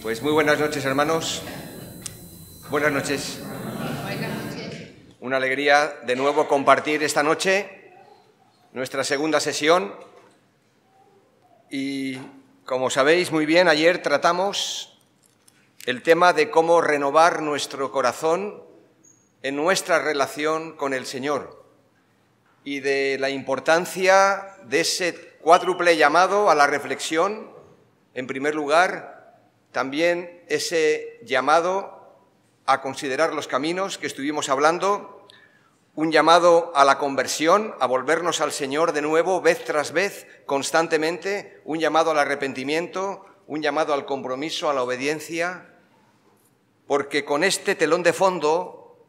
Pues muy buenas noches, hermanos. Buenas noches. Buenas noches. Una alegría de nuevo compartir esta noche nuestra segunda sesión. Y como sabéis muy bien, ayer tratamos el tema de cómo renovar nuestro corazón en nuestra relación con el Señor y de la importancia de ese cuádruple llamado a la reflexión, en primer lugar, también ese llamado a considerar los caminos que estuvimos hablando, un llamado a la conversión, a volvernos al Señor de nuevo, vez tras vez, constantemente, un llamado al arrepentimiento, un llamado al compromiso, a la obediencia, porque con este telón de fondo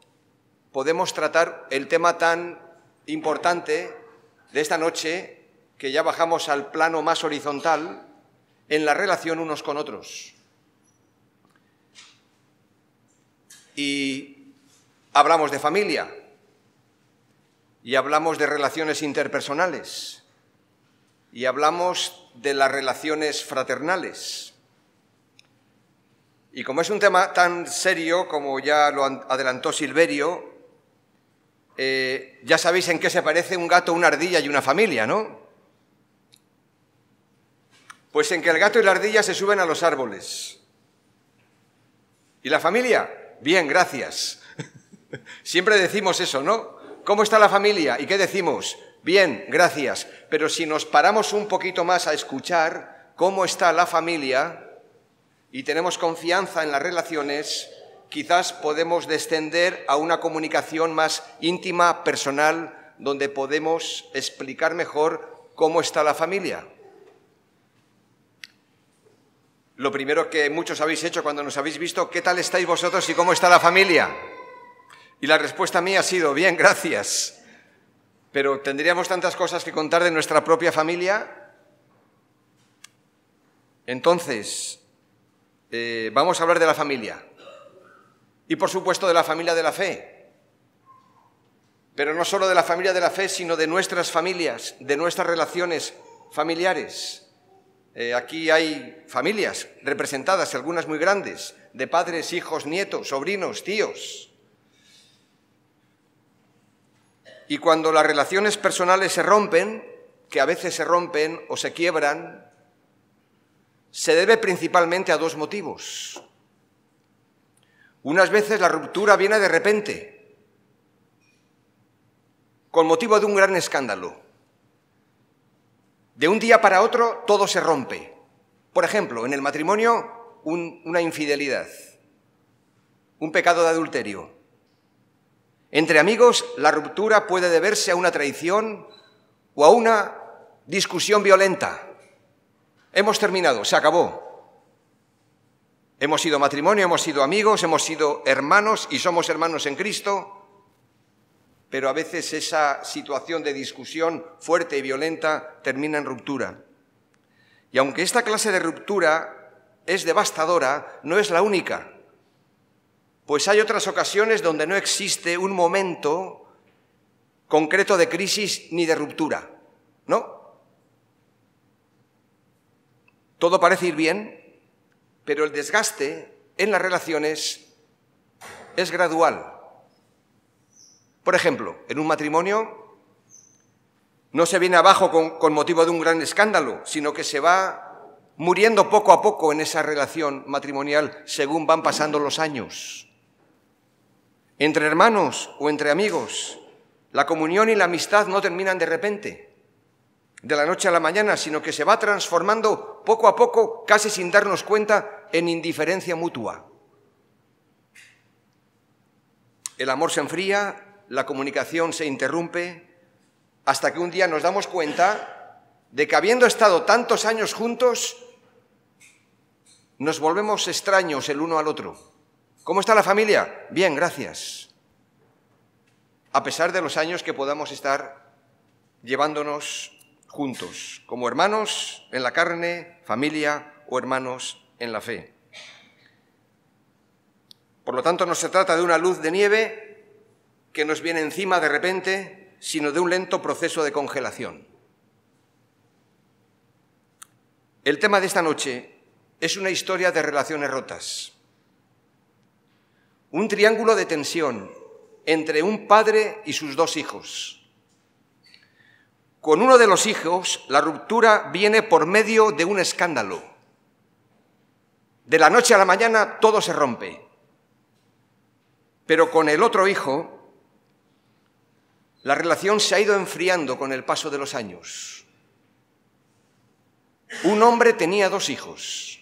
podemos tratar el tema tan importante de esta noche, que ya bajamos al plano más horizontal, en la relación unos con otros. Y hablamos de familia, y hablamos de relaciones interpersonales, y hablamos de las relaciones fraternales. Y como es un tema tan serio, como ya lo adelantó Silverio, ya sabéis en qué se parece un gato, una ardilla y una familia, ¿no? Pues en que el gato y la ardilla se suben a los árboles. ¿Y la familia? Bien, gracias. Siempre decimos eso, ¿no? ¿Cómo está la familia? ¿Y qué decimos? Bien, gracias. Pero si nos paramos un poquito más a escuchar cómo está la familia y tenemos confianza en las relaciones, quizás podemos descender a una comunicación más íntima, personal, donde podemos explicar mejor cómo está la familia. Lo primero que muchos habéis hecho cuando nos habéis visto, ¿qué tal estáis vosotros y cómo está la familia? Y la respuesta mía ha sido, bien, gracias. Pero ¿tendríamos tantas cosas que contar de nuestra propia familia? Entonces, vamos a hablar de la familia. Y por supuesto de la familia de la fe. Pero no solo de la familia de la fe, sino de nuestras familias, de nuestras relaciones familiares. Aquí hay familias representadas, algunas muy grandes, de padres, hijos, nietos, sobrinos, tíos. Y cuando las relaciones personales se rompen, que a veces se rompen o se quiebran, se debe principalmente a dos motivos. Unas veces la ruptura viene de repente, con motivo de un gran escándalo. De un día para otro todo se rompe. Por ejemplo, en el matrimonio, una infidelidad, un pecado de adulterio. Entre amigos, la ruptura puede deberse a una traición o a una discusión violenta. Hemos terminado, se acabó. Hemos sido matrimonio, hemos sido amigos, hemos sido hermanos y somos hermanos en Cristo, pero a veces esa situación de discusión fuerte y violenta termina en ruptura. Y aunque esta clase de ruptura es devastadora, no es la única, pues hay otras ocasiones donde no existe un momento concreto de crisis ni de ruptura, ¿no? Todo parece ir bien, pero el desgaste en las relaciones es gradual. Por ejemplo, en un matrimonio no se viene abajo con motivo de un gran escándalo, sino que se va muriendo poco a poco en esa relación matrimonial según van pasando los años. Entre hermanos o entre amigos, la comunión y la amistad no terminan de repente, de la noche a la mañana, sino que se va transformando poco a poco, casi sin darnos cuenta, en indiferencia mutua. El amor se enfría, la comunicación se interrumpe, hasta que un día nos damos cuenta de que habiendo estado tantos años juntos, nos volvemos extraños el uno al otro. ¿Cómo está la familia? Bien, gracias. A pesar de los años que podamos estar llevándonos juntos, como hermanos en la carne, familia o hermanos en la fe. Por lo tanto, no se trata de una luz de nieve que nos viene encima de repente, sino de un lento proceso de congelación. El tema de esta noche es una historia de relaciones rotas. Un triángulo de tensión entre un padre y sus dos hijos. Con uno de los hijos, la ruptura viene por medio de un escándalo. De la noche a la mañana todo se rompe. Pero con el otro hijo, la relación se ha ido enfriando con el paso de los años. Un hombre tenía dos hijos.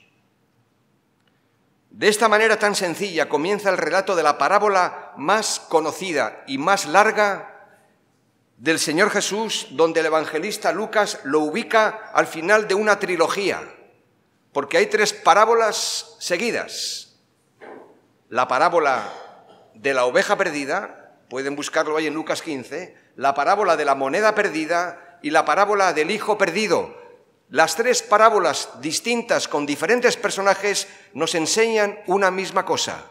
De esta manera tan sencilla comienza el relato de la parábola más conocida y más larga del Señor Jesús, donde el evangelista Lucas lo ubica al final de una trilogía, porque hay 3 parábolas seguidas. La parábola de la oveja perdida, pueden buscarlo ahí en Lucas 15, la parábola de la moneda perdida y la parábola del hijo perdido. Las 3 parábolas distintas con diferentes personajes nos enseñan una misma cosa: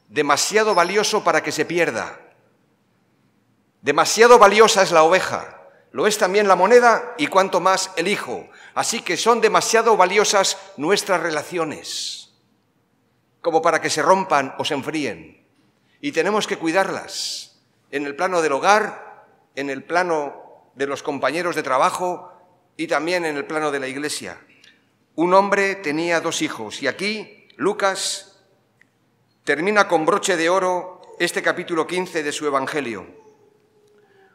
demasiado valioso para que se pierda. Demasiado valiosa es la oveja, lo es también la moneda y cuanto más el hijo. Así que son demasiado valiosas nuestras relaciones, como para que se rompan o se enfríen. Y tenemos que cuidarlas en el plano del hogar, en el plano de los compañeros de trabajo y también en el plano de la iglesia. Un hombre tenía 2 hijos y aquí Lucas termina con broche de oro este capítulo 15 de su Evangelio.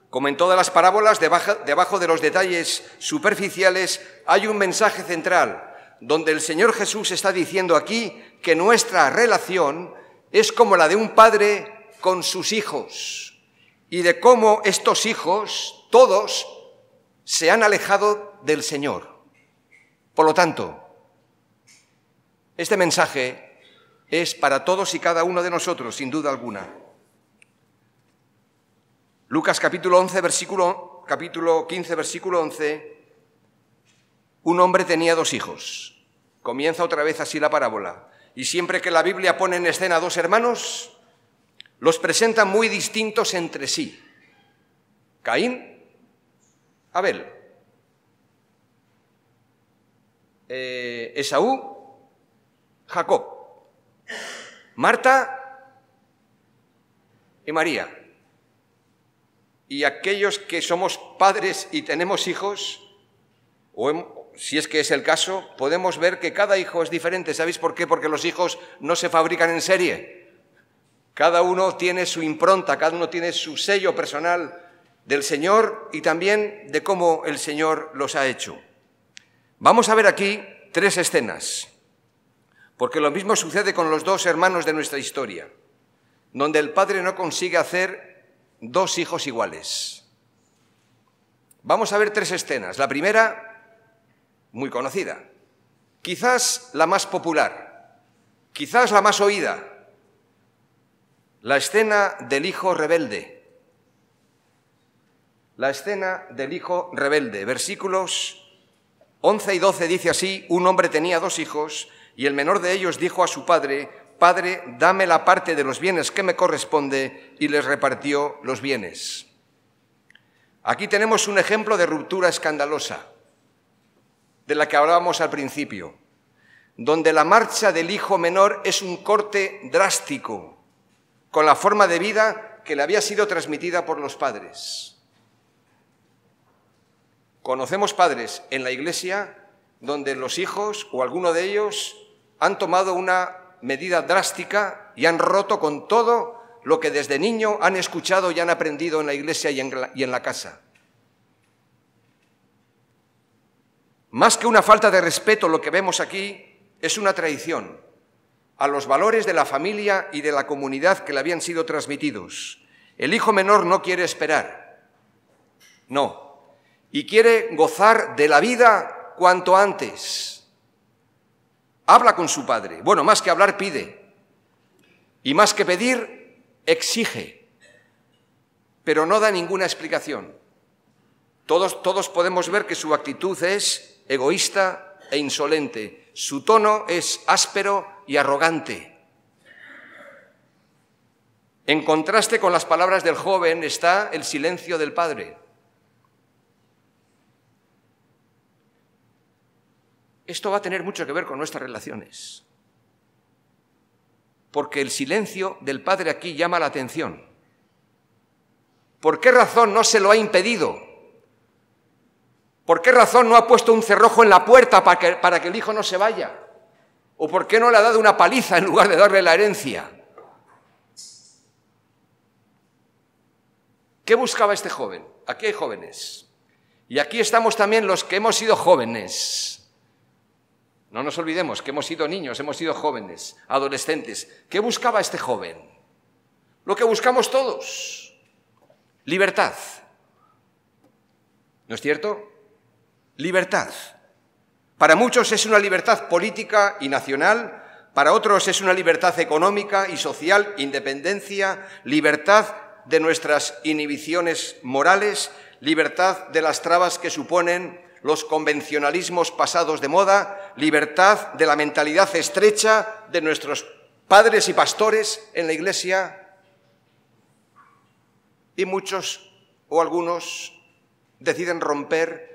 Como en todas las parábolas, debajo de los detalles superficiales hay un mensaje central, donde el Señor Jesús está diciendo aquí que nuestra relación es como la de un padre con sus hijos, y de cómo estos hijos, todos, se han alejado del Señor. Por lo tanto, este mensaje es para todos y cada uno de nosotros, sin duda alguna. Lucas capítulo 15, versículo 11, un hombre tenía 2 hijos. Comienza otra vez así la parábola. Y siempre que la Biblia pone en escena a 2 hermanos, los presenta muy distintos entre sí. Caín, Abel. Esaú, Jacob. Marta y María. Y aquellos que somos padres y tenemos hijos, o si es que es el caso, podemos ver que cada hijo es diferente. ¿Sabéis por qué? Porque los hijos no se fabrican en serie. Cada uno tiene su impronta, cada uno tiene su sello personal del Señor y también de cómo el Señor los ha hecho. Vamos a ver aquí 3 escenas, porque lo mismo sucede con los 2 hermanos de nuestra historia, donde el padre no consigue hacer 2 hijos iguales. Vamos a ver 3 escenas. La primera, muy conocida, quizás la más popular, quizás la más oída, la escena del hijo rebelde. La escena del hijo rebelde. Versículos 11 y 12 dice así: un hombre tenía 2 hijos y el menor de ellos dijo a su padre: Padre, dame la parte de los bienes que me corresponde, y les repartió los bienes. Aquí tenemos un ejemplo de ruptura escandalosa, de la que hablábamos al principio, donde la marcha del hijo menor es un corte drástico con la forma de vida que le había sido transmitida por los padres. Conocemos padres en la iglesia donde los hijos o alguno de ellos han tomado una medida drástica y han roto con todo lo que desde niño han escuchado y han aprendido en la iglesia y en la casa. Más que una falta de respeto, lo que vemos aquí es una traición a los valores de la familia y de la comunidad que le habían sido transmitidos. El hijo menor no quiere esperar, no, y quiere gozar de la vida cuanto antes. Habla con su padre. Bueno, más que hablar, pide. Y más que pedir, exige. Pero no da ninguna explicación. Todos podemos ver que su actitud es egoísta e insolente. Su tono es áspero y arrogante. En contraste con las palabras del joven está el silencio del padre. esto va a tener mucho que ver con nuestras relaciones. Porque el silencio del Padre aquí llama la atención. ¿Por qué razón no se lo ha impedido? ¿Por qué razón no ha puesto un cerrojo en la puerta para que el hijo no se vaya? ¿O por qué no le ha dado una paliza en lugar de darle la herencia? ¿Qué buscaba este joven? Aquí hay jóvenes. Y aquí estamos también los que hemos sido jóvenes. No nos olvidemos que hemos sido niños, hemos sido jóvenes, adolescentes. ¿Qué buscaba este joven? Lo que buscamos todos. Libertad. ¿No es cierto? Libertad. Para muchos es una libertad política y nacional, para otros es una libertad económica y social, independencia, libertad de nuestras inhibiciones morales, libertad de las trabas que suponen los convencionalismos pasados de moda, libertad de la mentalidad estrecha de nuestros padres y pastores en la Iglesia. Y muchos o algunos deciden romper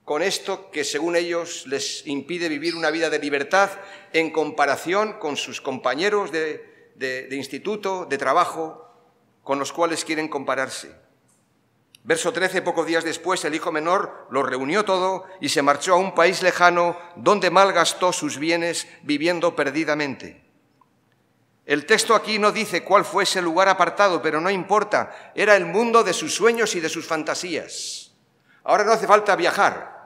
con esto que según ellos les impide vivir una vida de libertad en comparación con sus compañeros de instituto, de trabajo, con los cuales quieren compararse. Verso 13, pocos días después, el hijo menor lo reunió todo y se marchó a un país lejano donde malgastó sus bienes viviendo perdidamente. El texto aquí no dice cuál fue ese lugar apartado, pero no importa, era el mundo de sus sueños y de sus fantasías. Ahora no hace falta viajar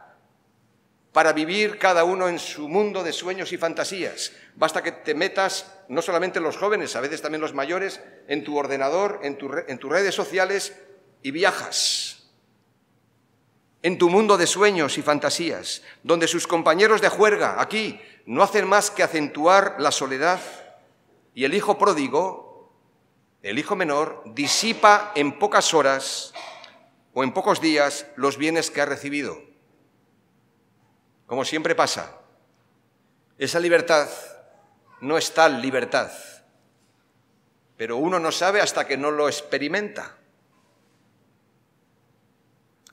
para vivir cada uno en su mundo de sueños y fantasías. Basta que te metas, no solamente los jóvenes, a veces también los mayores, en tu ordenador, en tus redes sociales, y viajas en tu mundo de sueños y fantasías, donde sus compañeros de juerga aquí no hacen más que acentuar la soledad, y el hijo pródigo, el hijo menor, disipa en pocas horas o en pocos días los bienes que ha recibido. Como siempre pasa, esa libertad no es tal libertad, pero uno no sabe hasta que no lo experimenta.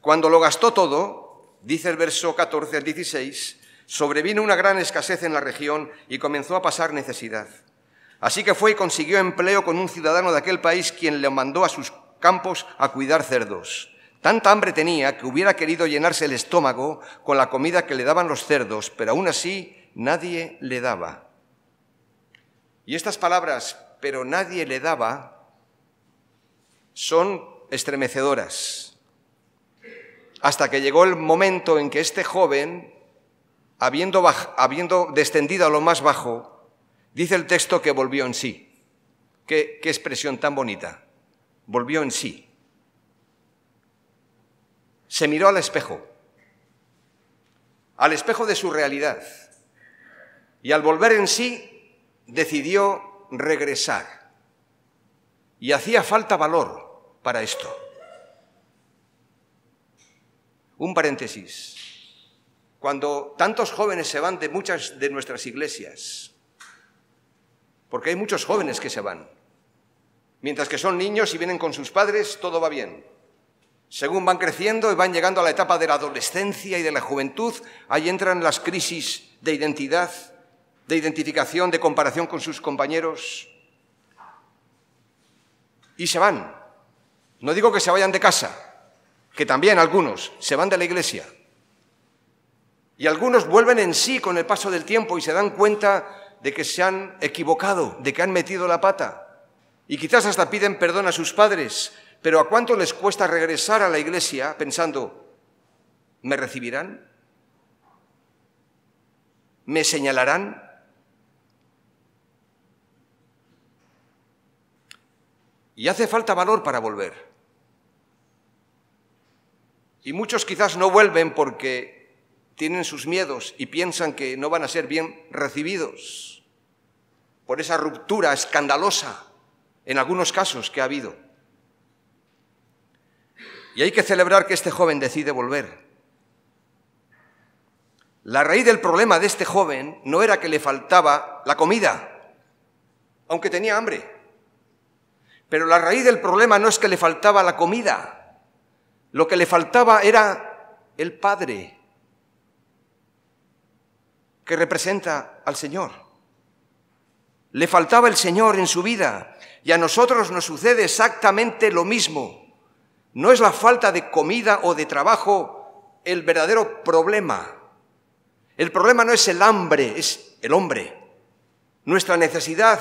Cuando lo gastó todo, dice el verso 14 al 16, sobrevino una gran escasez en la región y comenzó a pasar necesidad. Así que fue y consiguió empleo con un ciudadano de aquel país, quien le mandó a sus campos a cuidar cerdos. Tanta hambre tenía que hubiera querido llenarse el estómago con la comida que le daban los cerdos, pero aún así nadie le daba. Y estas palabras, pero nadie le daba, son estremecedoras. Hasta que llegó el momento en que este joven, habiendo descendido a lo más bajo, dice el texto que volvió en sí. Qué expresión tan bonita. Volvió en sí. Se miró al espejo de su realidad, y al volver en sí decidió regresar. Y hacía falta valor para esto. Un paréntesis. Cuando tantos jóvenes se van de muchas de nuestras iglesias, porque hay muchos jóvenes que se van, mientras que son niños y vienen con sus padres, todo va bien. Según van creciendo y van llegando a la etapa de la adolescencia y de la juventud, ahí entran las crisis de identidad, de identificación, de comparación con sus compañeros, y se van. No digo que se vayan de casa, que también algunos se van de la iglesia. Y algunos vuelven en sí con el paso del tiempo y se dan cuenta de que se han equivocado, de que han metido la pata. Y quizás hasta piden perdón a sus padres, pero ¿a cuánto les cuesta regresar a la iglesia pensando, ¿me recibirán? ¿Me señalarán? Y hace falta valor para volver. Y muchos quizás no vuelven porque tienen sus miedos y piensan que no van a ser bien recibidos por esa ruptura escandalosa, en algunos casos, que ha habido. Y hay que celebrar que este joven decide volver. La raíz del problema de este joven no era que le faltaba la comida, aunque tenía hambre. Pero la raíz del problema no es que le faltaba la comida. Lo que le faltaba era el Padre. que representa al Señor. Le faltaba el Señor en su vida y a nosotros nos sucede exactamente lo mismo. No es la falta de comida o de trabajo el verdadero problema. El problema no es el hambre, es el hombre. Nuestra necesidad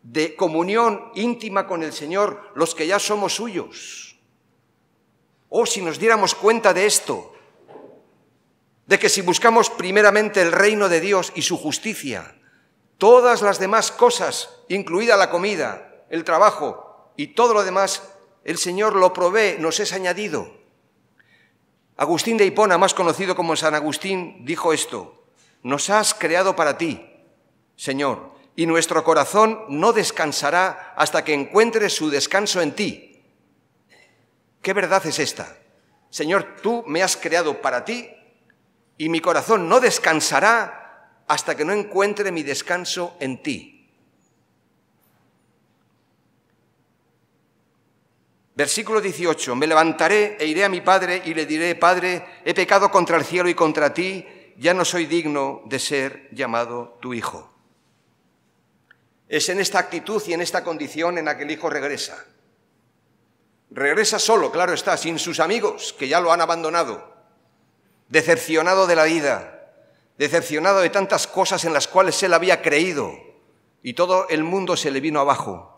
de comunión íntima con el Señor, los que ya somos suyos. Oh, si nos diéramos cuenta de esto, de que si buscamos primeramente el reino de Dios y su justicia, todas las demás cosas, incluida la comida, el trabajo y todo lo demás, el Señor lo provee, nos es añadido. Agustín de Hipona, más conocido como San Agustín, dijo esto: nos has creado para ti, Señor, y nuestro corazón no descansará hasta que encuentre su descanso en ti. ¿Qué verdad es esta? Señor, tú me has creado para ti y mi corazón no descansará hasta que no encuentre mi descanso en ti. Versículo 18, me levantaré e iré a mi padre y le diré: Padre, he pecado contra el cielo y contra ti, ya no soy digno de ser llamado tu hijo. Es en esta actitud y en esta condición en la que el hijo regresa. Regresa solo, claro está, sin sus amigos, que ya lo han abandonado, decepcionado de la vida, decepcionado de tantas cosas en las cuales él había creído, y todo el mundo se le vino abajo.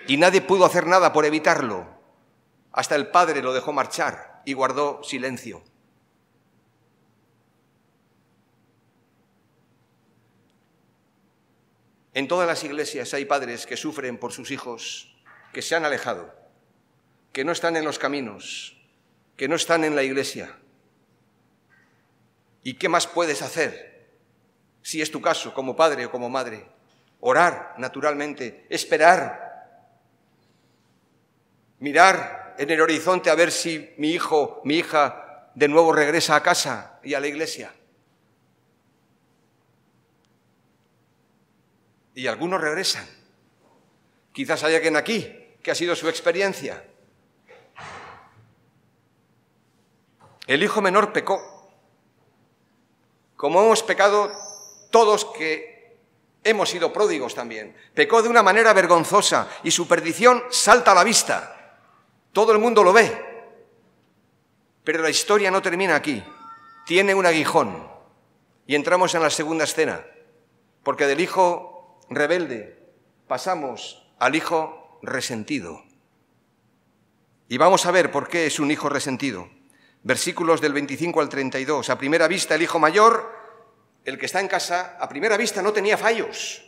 Y nadie pudo hacer nada por evitarlo. Hasta el padre lo dejó marchar y guardó silencio. En todas las iglesias hay padres que sufren por sus hijos, que se han alejado, que no están en los caminos, que no están en la iglesia. ¿Y qué más puedes hacer, si es tu caso, como padre o como madre? Orar, naturalmente, esperar, mirar en el horizonte a ver si mi hijo, mi hija, de nuevo regresa a casa y a la iglesia. Y algunos regresan. Quizás hay alguien aquí que ha sido su experiencia. El hijo menor pecó, como hemos pecado todos que hemos sido pródigos también. Pecó de una manera vergonzosa y su perdición salta a la vista. Todo el mundo lo ve. Pero la historia no termina aquí. Tiene un aguijón. Y entramos en la segunda escena, porque del hijo rebelde pasamos al hijo resentido. Y vamos a ver por qué es un hijo resentido. Versículos del 25 al 32. A primera vista, el hijo mayor, el que está en casa, a primera vista no tenía fallos.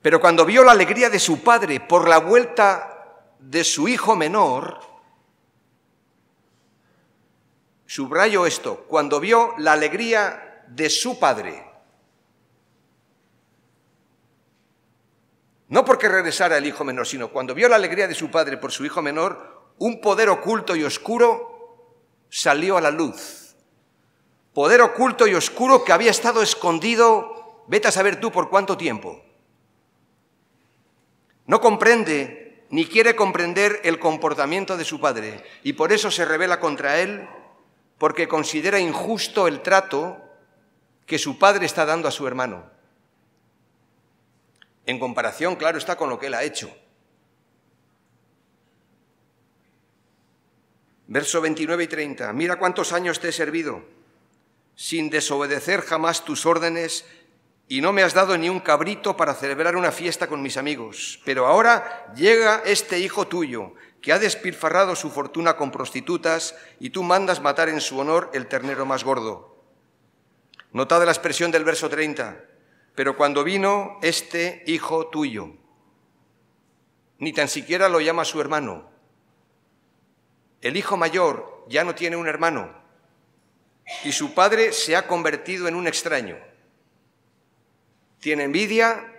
Pero cuando vio la alegría de su padre por la vuelta de su hijo menor, subrayo esto, cuando vio la alegría de su padre, no porque regresara el hijo menor, sino cuando vio la alegría de su padre por su hijo menor, un poder oculto y oscuro salió a la luz. Poder oculto y oscuro que había estado escondido, vete a saber tú por cuánto tiempo. No comprende ni quiere comprender el comportamiento de su padre y por eso se rebela contra él, porque considera injusto el trato que su padre está dando a su hermano. En comparación, claro está, con lo que él ha hecho. Verso 29 y 30. Mira cuántos años te he servido, sin desobedecer jamás tus órdenes, y no me has dado ni un cabrito para celebrar una fiesta con mis amigos. Pero ahora llega este hijo tuyo, que ha despilfarrado su fortuna con prostitutas, y tú mandas matar en su honor el ternero más gordo. Notad la expresión del verso 30. Pero cuando vino este hijo tuyo, ni tan siquiera lo llama su hermano. El hijo mayor ya no tiene un hermano y su padre se ha convertido en un extraño. Tiene envidia,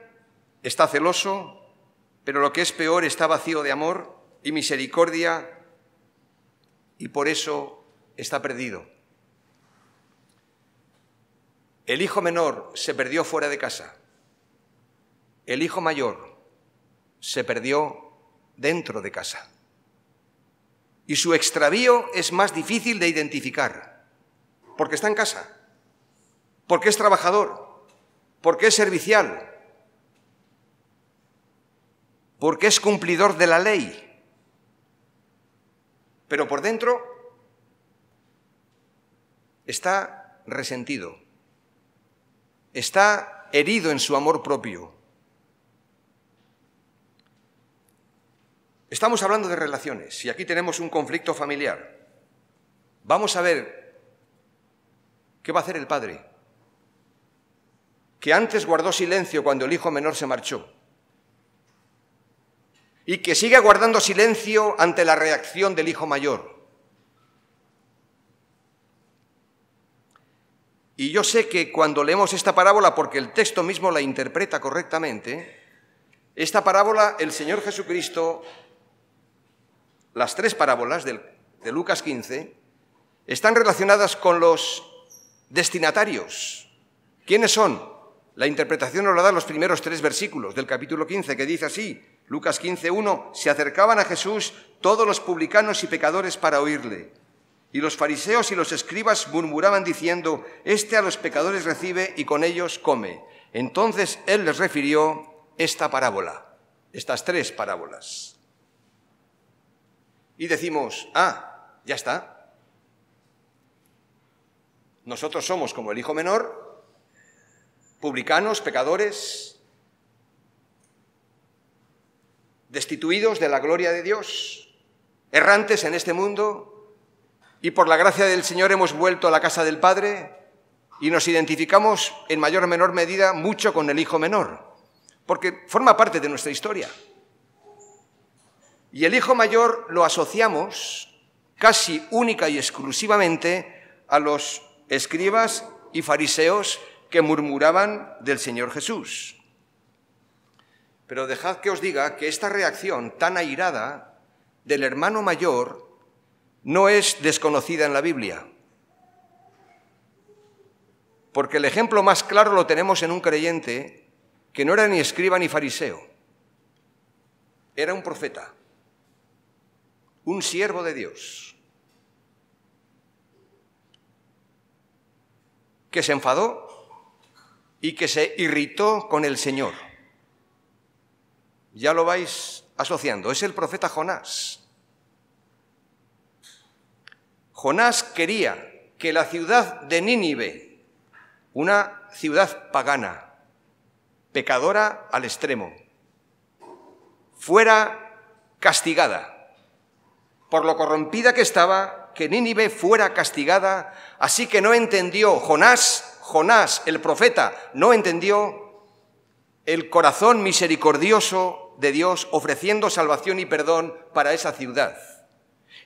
está celoso, pero lo que es peor, está vacío de amor y misericordia y por eso está perdido. El hijo menor se perdió fuera de casa. El hijo mayor se perdió dentro de casa. Y su extravío es más difícil de identificar, Porque está en casa, porque es trabajador, porque es servicial, porque es cumplidor de la ley. Pero por dentro está resentido, está herido en su amor propio. Estamos hablando de relaciones y aquí tenemos un conflicto familiar. Vamos a ver qué va a hacer el padre, que antes guardó silencio cuando el hijo menor se marchó y que sigue guardando silencio ante la reacción del hijo mayor. Y yo sé que cuando leemos esta parábola, porque el texto mismo la interpreta correctamente, esta parábola el Señor Jesucristo, las tres parábolas de Lucas 15, están relacionadas con los destinatarios. ¿Quiénes son? La interpretación nos la dan los primeros 3 versículos del capítulo 15, que dice así, Lucas 15:1, se acercaban a Jesús todos los publicanos y pecadores para oírle. Y los fariseos y los escribas murmuraban diciendo, este a los pecadores recibe y con ellos come. Entonces él les refirió esta parábola, estas 3 parábolas. Y decimos, ya está. Nosotros somos como el hijo menor, publicanos, pecadores, destituidos de la gloria de Dios, errantes en este mundo, y por la gracia del Señor hemos vuelto a la casa del Padre y nos identificamos en mayor o menor medida mucho con el hijo menor, porque forma parte de nuestra historia. Y el hijo mayor lo asociamos casi única y exclusivamente a los escribas y fariseos que murmuraban del Señor Jesús. Pero dejad que os diga que esta reacción tan airada del hermano mayor no es desconocida en la Biblia, porque el ejemplo más claro lo tenemos en un creyente que no era ni escriba ni fariseo, era un profeta, un siervo de Dios, que se enfadó y que se irritó con el Señor. Ya lo vais asociando, es el profeta Jonás. Jonás quería que la ciudad de Nínive, una ciudad pagana, pecadora al extremo, fuera castigada. Por lo corrompida que estaba, que Nínive fuera castigada, así que no entendió Jonás, el profeta, no entendió el corazón misericordioso de Dios ofreciendo salvación y perdón para esa ciudad.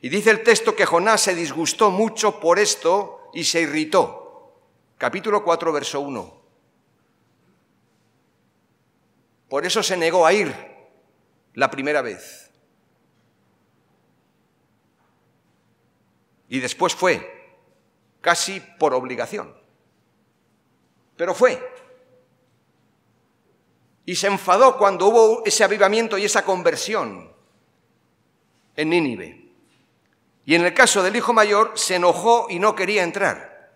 Y dice el texto que Jonás se disgustó mucho por esto y se irritó. Capítulo 4, verso 1. Por eso se negó a ir la primera vez. Y después fue, casi por obligación. Pero fue. Y se enfadó cuando hubo ese avivamiento y esa conversión en Nínive. Y en el caso del hijo mayor, se enojó y no quería entrar.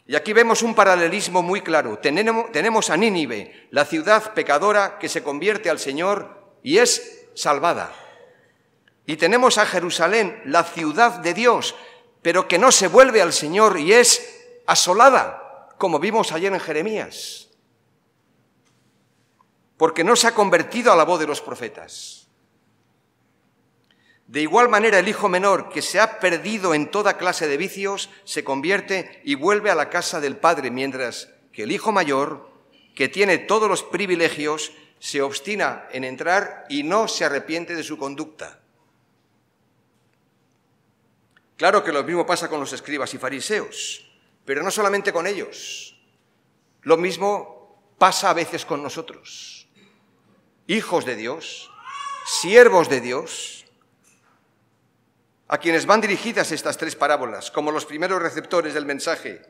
Y aquí vemos un paralelismo muy claro. Tenemos a Nínive, la ciudad pecadora que se convierte al Señor y es salvada. Y tenemos a Jerusalén, la ciudad de Dios, pero que no se vuelve al Señor y es asolada, como vimos ayer en Jeremías. Porque no se ha convertido a la voz de los profetas. De igual manera, el hijo menor, que se ha perdido en toda clase de vicios, se convierte y vuelve a la casa del padre, mientras que el hijo mayor, que tiene todos los privilegios, se obstina en entrar y no se arrepiente de su conducta. Claro que lo mismo pasa con los escribas y fariseos, pero no solamente con ellos. Lo mismo pasa a veces con nosotros, hijos de Dios, siervos de Dios, a quienes van dirigidas estas 3 parábolas, como los primeros receptores del mensaje.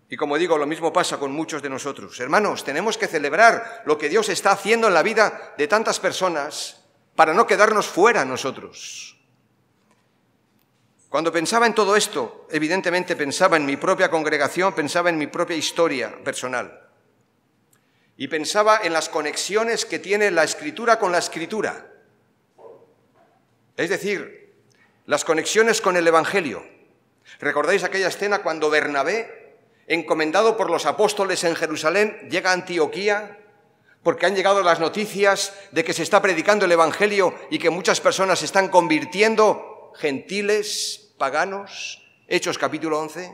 Y como digo, lo mismo pasa con muchos de nosotros. Hermanos, tenemos que celebrar lo que Dios está haciendo en la vida de tantas personas para no quedarnos fuera nosotros. Cuando pensaba en todo esto, evidentemente pensaba en mi propia congregación, pensaba en mi propia historia personal. Y pensaba en las conexiones que tiene la Escritura con la Escritura. Es decir, las conexiones con el Evangelio. ¿Recordáis aquella escena cuando Bernabé, encomendado por los apóstoles en Jerusalén, llega a Antioquía porque han llegado las noticias de que se está predicando el Evangelio y que muchas personas se están convirtiendo, gentiles, paganos? Hechos capítulo 11.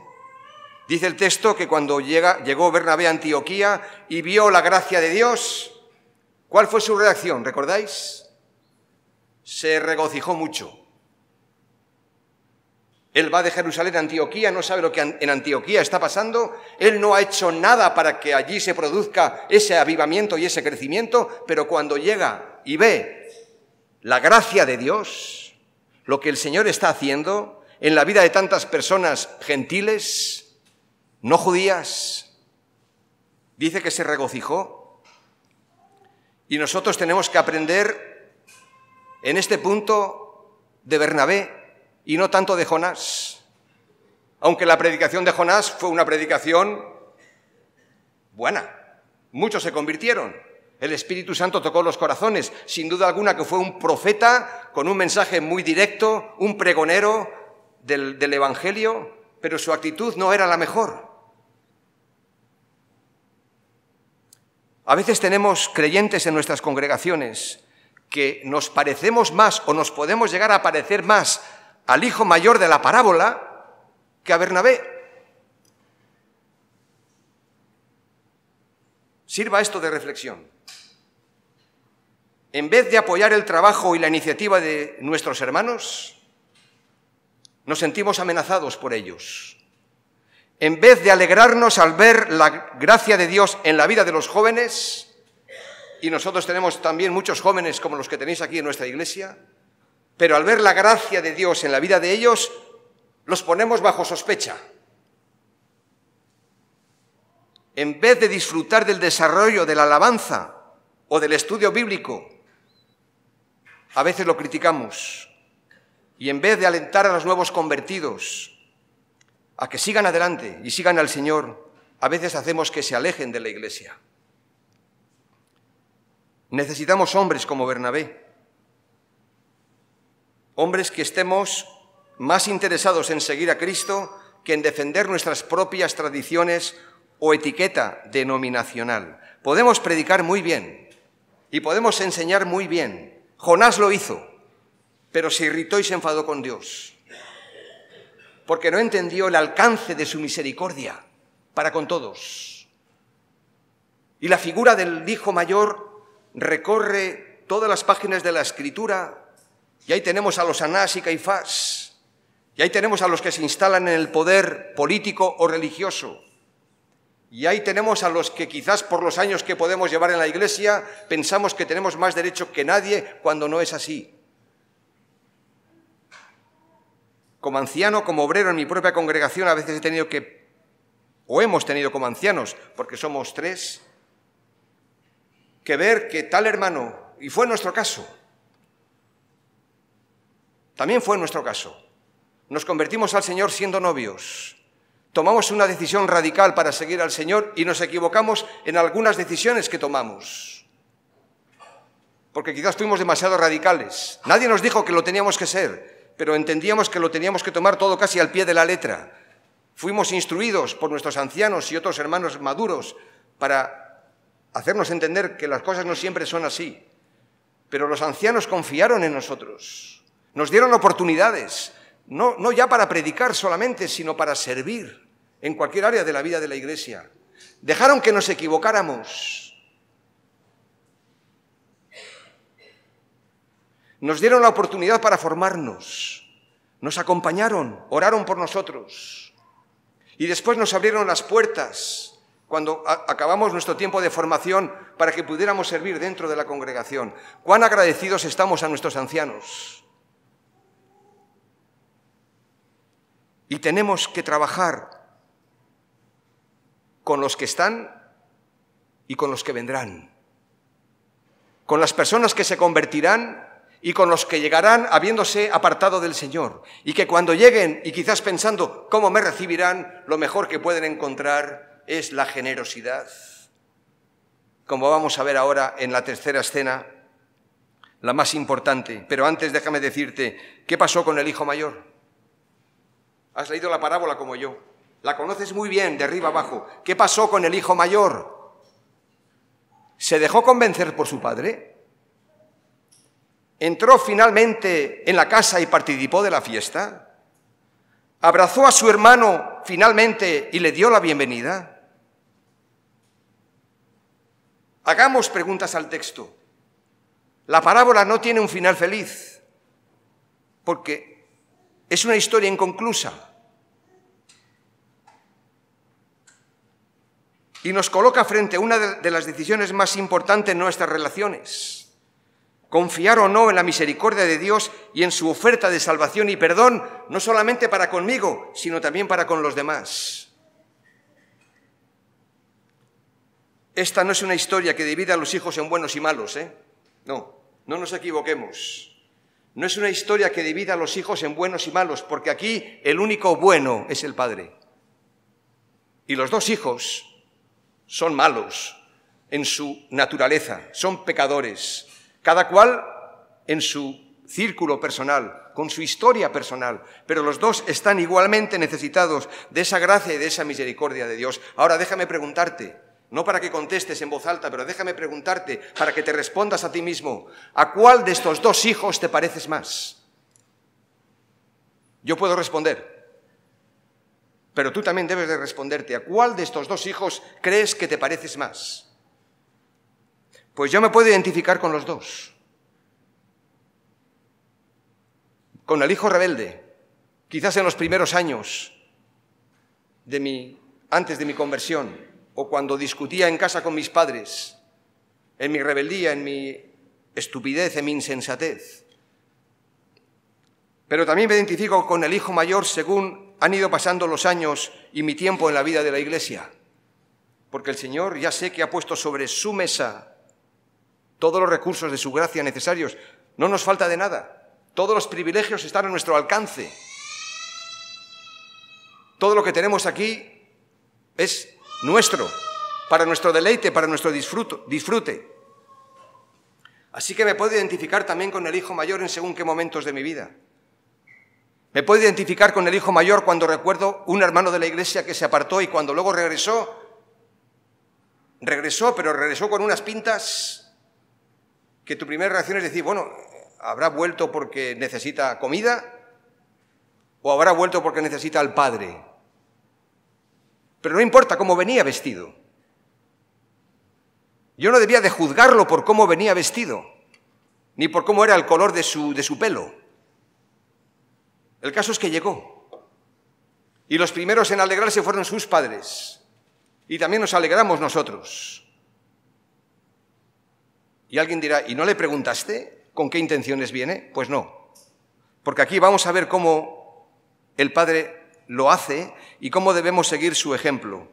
Dice el texto que cuando llegó Bernabé a Antioquía y vio la gracia de Dios, ¿cuál fue su reacción? ¿Recordáis? Se regocijó mucho. Él va de Jerusalén a Antioquía, no sabe lo que en Antioquía está pasando, él no ha hecho nada para que allí se produzca ese avivamiento y ese crecimiento, pero cuando llega y ve la gracia de Dios, lo que el Señor está haciendo en la vida de tantas personas gentiles, no judías, dice que se regocijó. Y nosotros tenemos que aprender en este punto de Bernabé y no tanto de Jonás, aunque la predicación de Jonás fue una predicación buena. Muchos se convirtieron. El Espíritu Santo tocó los corazones. Sin duda alguna que fue un profeta con un mensaje muy directo, un pregonero del Evangelio, pero su actitud no era la mejor. A veces tenemos creyentes en nuestras congregaciones que nos parecemos más o nos podemos llegar a parecer más al hijo mayor de la parábola que a Bernabé. Sirva esto de reflexión. En vez de apoyar el trabajo y la iniciativa de nuestros hermanos, nos sentimos amenazados por ellos. En vez de alegrarnos al ver la gracia de Dios en la vida de los jóvenes, y nosotros tenemos también muchos jóvenes como los que tenéis aquí en nuestra iglesia, pero al ver la gracia de Dios en la vida de ellos, los ponemos bajo sospecha. En vez de disfrutar del desarrollo de la alabanza o del estudio bíblico, a veces lo criticamos. Y en vez de alentar a los nuevos convertidos a que sigan adelante y sigan al Señor, a veces hacemos que se alejen de la iglesia. Necesitamos hombres como Bernabé. Hombres que estemos más interesados en seguir a Cristo que en defender nuestras propias tradiciones o etiqueta denominacional. Podemos predicar muy bien y podemos enseñar muy bien. Jonás lo hizo, pero se irritó y se enfadó con Dios, porque no entendió el alcance de su misericordia para con todos. Y la figura del hijo mayor recorre todas las páginas de la Escritura. Y ahí tenemos a los Anás y Caifás, y ahí tenemos a los que se instalan en el poder político o religioso, y ahí tenemos a los que quizás por los años que podemos llevar en la iglesia pensamos que tenemos más derecho que nadie cuando no es así. Como anciano, como obrero en mi propia congregación, a veces hemos tenido como ancianos, porque somos 3, que ver que tal hermano, y fue nuestro caso, también fue nuestro caso. Nos convertimos al Señor siendo novios. Tomamos una decisión radical para seguir al Señor y nos equivocamos en algunas decisiones que tomamos. Porque quizás fuimos demasiado radicales. Nadie nos dijo que lo teníamos que ser, pero entendíamos que lo teníamos que tomar todo casi al pie de la letra. Fuimos instruidos por nuestros ancianos y otros hermanos maduros para hacernos entender que las cosas no siempre son así. Pero los ancianos confiaron en nosotros. Nos dieron oportunidades, no ya para predicar solamente, sino para servir en cualquier área de la vida de la iglesia. Dejaron que nos equivocáramos. Nos dieron la oportunidad para formarnos. Nos acompañaron, oraron por nosotros. Y después nos abrieron las puertas cuando acabamos nuestro tiempo de formación para que pudiéramos servir dentro de la congregación. Cuán agradecidos estamos a nuestros ancianos. Y tenemos que trabajar con los que están y con los que vendrán. Con las personas que se convertirán y con los que llegarán habiéndose apartado del Señor, y que cuando lleguen y quizás pensando cómo me recibirán, lo mejor que pueden encontrar es la generosidad. Como vamos a ver ahora en la tercera escena, la más importante. Pero antes déjame decirte, ¿qué pasó con el hijo mayor? Has leído la parábola como yo. La conoces muy bien, de arriba abajo. ¿Qué pasó con el hijo mayor? ¿Se dejó convencer por su padre? ¿Entró finalmente en la casa y participó de la fiesta? ¿Abrazó a su hermano finalmente y le dio la bienvenida? Hagamos preguntas al texto. La parábola no tiene un final feliz, porque es una historia inconclusa. Y nos coloca frente a una de las decisiones más importantes en nuestras relaciones. Confiar o no en la misericordia de Dios y en su oferta de salvación y perdón, no solamente para conmigo, sino también para con los demás. Esta no es una historia que divida a los hijos en buenos y malos, No nos equivoquemos. No es una historia que divida a los hijos en buenos y malos, porque aquí el único bueno es el padre. Y los dos hijos son malos en su naturaleza, son pecadores, cada cual en su círculo personal, con su historia personal, pero los dos están igualmente necesitados de esa gracia y de esa misericordia de Dios. Ahora déjame preguntarte, no para que contestes en voz alta, pero déjame preguntarte para que te respondas a ti mismo, ¿a cuál de estos dos hijos te pareces más? Yo puedo responder. Pero tú también debes de responderte, ¿a cuál de estos dos hijos crees que te pareces más? Pues yo me puedo identificar con los dos. Con el hijo rebelde, quizás en los primeros años antes de mi conversión, o cuando discutía en casa con mis padres, en mi rebeldía, en mi estupidez, en mi insensatez. Pero también me identifico con el hijo mayor según han ido pasando los años y mi tiempo en la vida de la Iglesia, porque el Señor ya sé que ha puesto sobre su mesa todos los recursos de su gracia necesarios. No nos falta de nada. Todos los privilegios están a nuestro alcance. Todo lo que tenemos aquí es nuestro, para nuestro deleite, para nuestro disfrute. Así que me puedo identificar también con el hijo mayor en según qué momentos de mi vida. Me puedo identificar con el hijo mayor cuando recuerdo un hermano de la iglesia que se apartó y cuando luego regresó, pero regresó con unas pintas que tu primera reacción es decir, bueno, ¿habrá vuelto porque necesita comida o habrá vuelto porque necesita al padre? Pero no importa cómo venía vestido. Yo no debía de juzgarlo por cómo venía vestido, ni por cómo era el color de su pelo. El caso es que llegó. Y los primeros en alegrarse fueron sus padres. Y también nos alegramos nosotros. Y alguien dirá, ¿y no le preguntaste con qué intenciones viene? Pues no. Porque aquí vamos a ver cómo el Padre lo hace y cómo debemos seguir su ejemplo.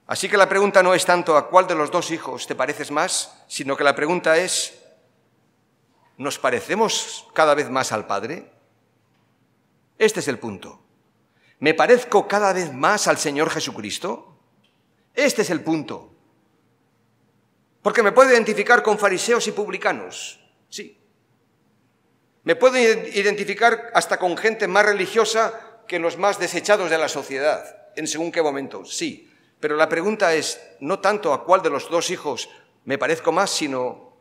Así que la pregunta no es tanto a cuál de los dos hijos te pareces más, sino que la pregunta es, ¿nos parecemos cada vez más al Padre? Este es el punto. ¿Me parezco cada vez más al Señor Jesucristo? Este es el punto. Porque me puedo identificar con fariseos y publicanos, sí. Me puedo identificar hasta con gente más religiosa que los más desechados de la sociedad, en según qué momentos, sí. Pero la pregunta es no tanto a cuál de los dos hijos me parezco más, sino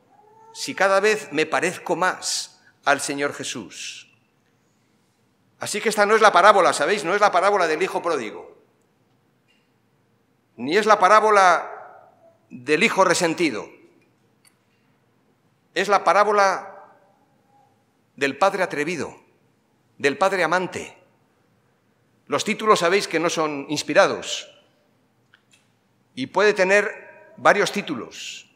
si cada vez me parezco más al Señor Jesús. Así que esta no es la parábola, ¿sabéis? No es la parábola del hijo pródigo. Ni es la parábola del hijo resentido. Es la parábola del padre atrevido, del padre amante. Los títulos sabéis que no son inspirados. Y puede tener varios títulos.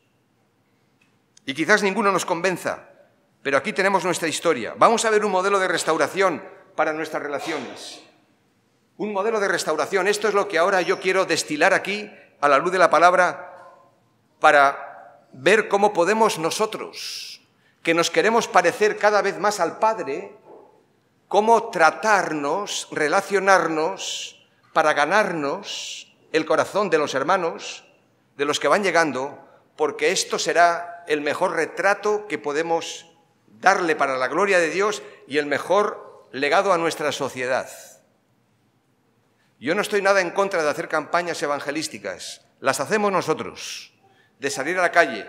Y quizás ninguno nos convenza, pero aquí tenemos nuestra historia. Vamos a ver un modelo de restauración para nuestras relaciones. Un modelo de restauración. Esto es lo que ahora yo quiero destilar aquí a la luz de la palabra para ver cómo podemos nosotros, que nos queremos parecer cada vez más al Padre, cómo tratarnos, relacionarnos para ganarnos el corazón de los hermanos, de los que van llegando, porque esto será el mejor retrato que podemos darle para la gloria de Dios y el mejor legado a nuestra sociedad. Yo no estoy nada en contra de hacer campañas evangelísticas, las hacemos nosotros, de salir a la calle.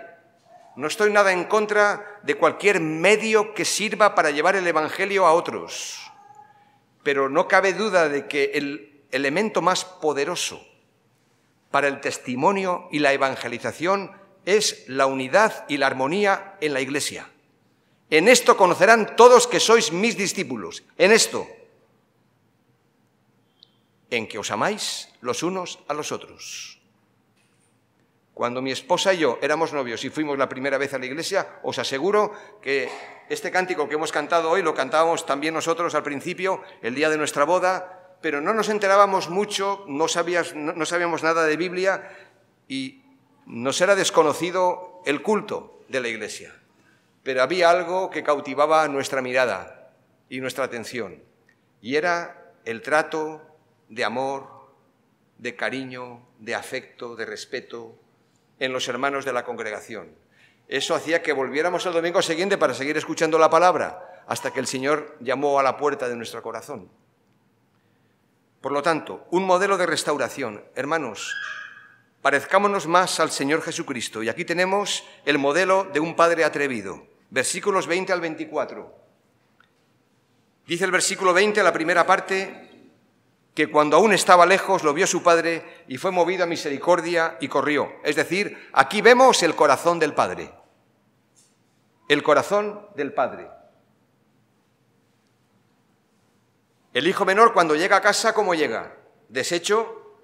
No estoy nada en contra de cualquier medio que sirva para llevar el evangelio a otros, pero no cabe duda de que el elemento más poderoso para el testimonio y la evangelización es la unidad y la armonía en la Iglesia. En esto conocerán todos que sois mis discípulos. En esto, en que os amáis los unos a los otros. Cuando mi esposa y yo éramos novios y fuimos la primera vez a la iglesia, os aseguro que este cántico que hemos cantado hoy lo cantábamos también nosotros al principio, el día de nuestra boda, pero no nos enterábamos mucho, no sabíamos nada de Biblia y nos era desconocido el culto de la iglesia. Pero había algo que cautivaba nuestra mirada y nuestra atención, y era el trato de amor, de cariño, de afecto, de respeto en los hermanos de la congregación. Eso hacía que volviéramos el domingo siguiente para seguir escuchando la palabra, hasta que el Señor llamó a la puerta de nuestro corazón. Por lo tanto, un modelo de restauración. Hermanos, parezcámonos más al Señor Jesucristo. Y aquí tenemos el modelo de un padre atrevido. Versículos 20 al 24. Dice el versículo 20, la primera parte, que cuando aún estaba lejos lo vio su padre y fue movido a misericordia y corrió. Es decir, aquí vemos el corazón del Padre. El corazón del Padre. El hijo menor cuando llega a casa, ¿cómo llega? Deshecho,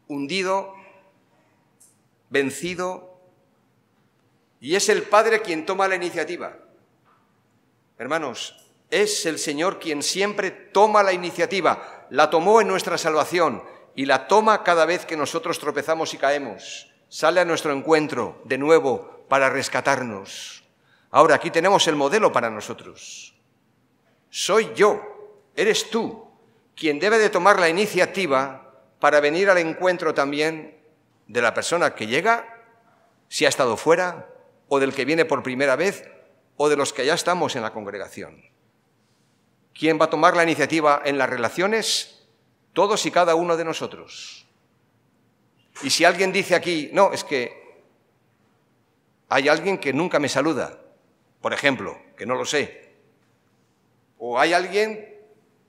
hundido, vencido. Y es el Padre quien toma la iniciativa. Hermanos, es el Señor quien siempre toma la iniciativa. La tomó en nuestra salvación y la toma cada vez que nosotros tropezamos y caemos. Sale a nuestro encuentro de nuevo para rescatarnos. Ahora, aquí tenemos el modelo para nosotros. Soy yo, eres tú, quien debe de tomar la iniciativa para venir al encuentro también de la persona que llega, si ha estado fuera, o del que viene por primera vez, o de los que ya estamos en la congregación. ¿Quién va a tomar la iniciativa en las relaciones? Todos y cada uno de nosotros. Y si alguien dice aquí, no, es que hay alguien que nunca me saluda, por ejemplo, que no lo sé, o hay alguien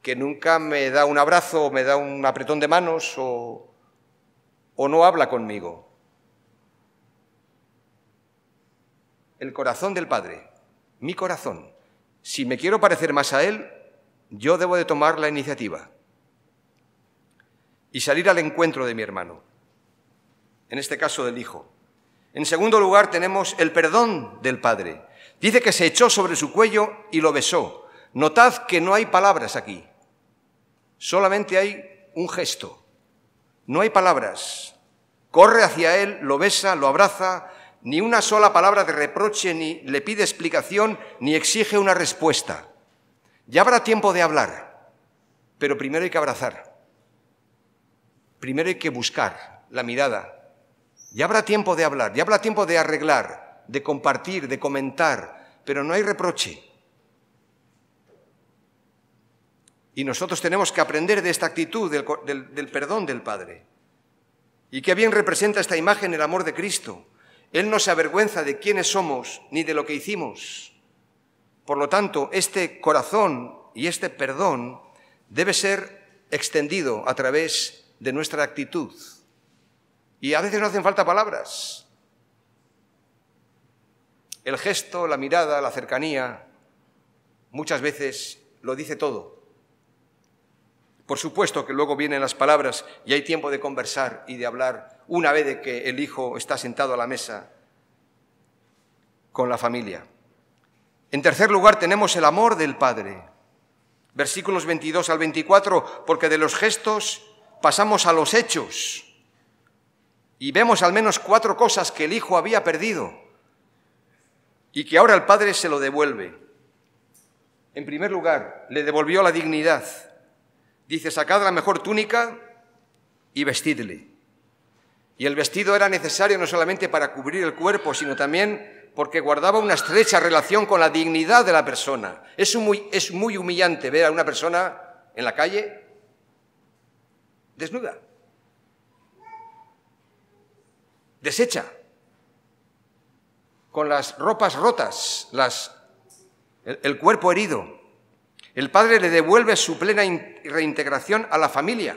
que nunca me da un abrazo, o me da un apretón de manos, o no habla conmigo. El corazón del Padre, mi corazón. Si me quiero parecer más a Él, yo debo de tomar la iniciativa y salir al encuentro de mi hermano, en este caso del hijo. En segundo lugar tenemos el perdón del Padre. Dice que se echó sobre su cuello y lo besó. Notad que no hay palabras aquí, solamente hay un gesto, no hay palabras. Corre hacia él, lo besa, lo abraza, ni una sola palabra de reproche, ni le pide explicación, ni exige una respuesta. Ya habrá tiempo de hablar, pero primero hay que abrazar. Primero hay que buscar la mirada. Ya habrá tiempo de hablar, ya habrá tiempo de arreglar, de compartir, de comentar, pero no hay reproche. Y nosotros tenemos que aprender de esta actitud del perdón del Padre. Y qué bien representa esta imagen el amor de Cristo. Él no se avergüenza de quiénes somos ni de lo que hicimos. Por lo tanto, este corazón y este perdón debe ser extendido a través de nuestra actitud. Y a veces no hacen falta palabras. El gesto, la mirada, la cercanía, muchas veces lo dice todo. Por supuesto que luego vienen las palabras y hay tiempo de conversar y de hablar una vez de que el hijo está sentado a la mesa con la familia. En tercer lugar tenemos el amor del Padre. Versículos 22 al 24, porque de los gestos pasamos a los hechos y vemos al menos 4 cosas que el hijo había perdido. y que ahora el Padre se lo devuelve. En primer lugar, le devolvió la dignidad. Dice, sacad la mejor túnica y vestidle. Y el vestido era necesario no solamente para cubrir el cuerpo, sino también porque guardaba una estrecha relación con la dignidad de la persona. Es muy humillante ver a una persona en la calle desnuda, deshecha, con las ropas rotas, el cuerpo herido. El Padre le devuelve su plena reintegración a la familia,